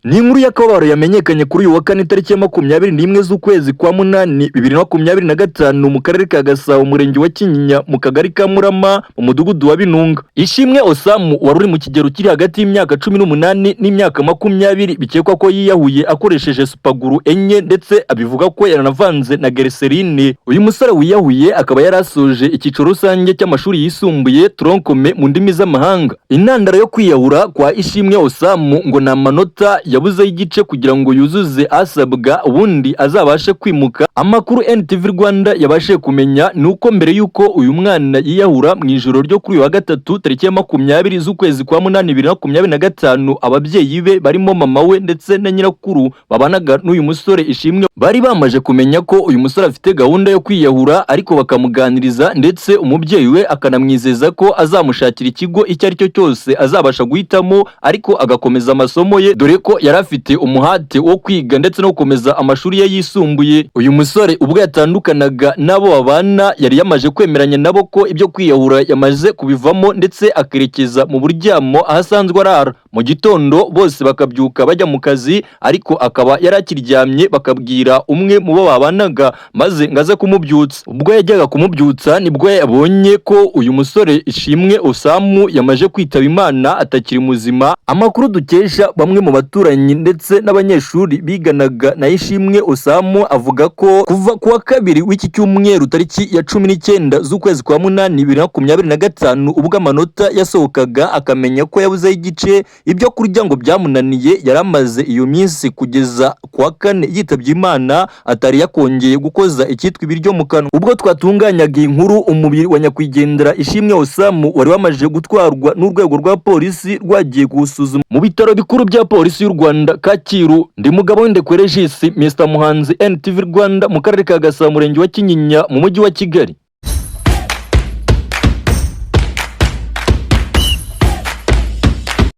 Ni inkuru y'akababaro yamenyekanye kuri uyu wa kane tariki ya 21 z'ukwezi kwa munani 2025 mu karere ka Gasabo, umurenge wa Kinyinya, mu kagari ka Murama, mu mudugudu wa Binunga. Ishimwe Osamu wari uri mu kigero kiri hagati y'imyaka 18 n'imyaka 20 bikekwa ko yiyahuye akoresheje supaguru enye, ndetse abivuga ko yaranavanze na glycerine. Uyu musore wiyahuye akaba yarasoje icyiciro rusange cy'amashuri yisumbuye tronkome mu ndimi z'amahanga. Intandaro yo kwiyahura kwa Ishimwe Osamu ngo na manota yabuze igice kugira ngo yuzuze asabwa ubundi azabashe kwimuka. Amakuru NTV Rwanda yabashe kumenya nuko mbere yuko uyu mwana yiyahura mu ijoro ryo kuri wa gatatu tariki ya 20 z'ukwezi kwa munani 2025, ababyeyi be barimo mama we ndetse na nyirakuru babanaga n'uyu musore Ishimwe bari bamaje kumenya ko uyu musore afite gahunda yo kwiyahura, ariko bakamuganiriza ndetse umubyeyi we akanamwizeza ko azamushakira ikigo icyo ari cyo cyose azabasha guhitamo, ariko agakomeza amasomo ye, dore ko yari afite umuhate wo kwiga ndetse no gukomeza amashuri ye yisumbuye. Uyu musore ubwo yatandukanaga n'abo babana yari yamaje kwemeranya nabo ko ibyo kwiyahura yamaze kubivamo, ndetse akerekeza mu buryamo ahasanzwe arara. Mu gitondo bose bakabyuka bajya mu kazi, ariko akaba yari akiryamye, bakabwira umwe mu bo babanaga maze ngaze kumubyutsa. Ubwo yajyaga kumubyutsa nibwo yabonye ko uyu musore Ishimwe Osamu yamaje kwitaba Imana, atakiri muzima. Amakuru dukesha bamwe mu baturanyi ndetse n'abanyeshuri biganaga na Ishimwe Osamu avuga ko kuva kuwa kabiri w'iki cyumweru tariki ya 19 z'ukwezi kwa munani 2025, ubwo amanota yasohokaga akamenya ko yabuze igice, ibyo kurya ngo byamunaniye, yaramaze iyo minsi kugeza kuwa kane yitabye Imana atari yakongeye gukoza icyitwa ibiryo mu kanwa. Ubwo twatunganyaga inkuru, umubiri wa nyakwigendera Ishimwe Osamu wari wamaje gutwarwa n'urwego rwa polisi rwagiye gusuzuma mu bitaro bikuru bya polisi y'u Rwanda Kacyiru. Ndi Mugabo W'Indekwe Regis, Mr Muhanzi, NTV Rwanda, mu karere ka Gasabo, umurenge wa Kinyinya, mu mujyi wa Kigali.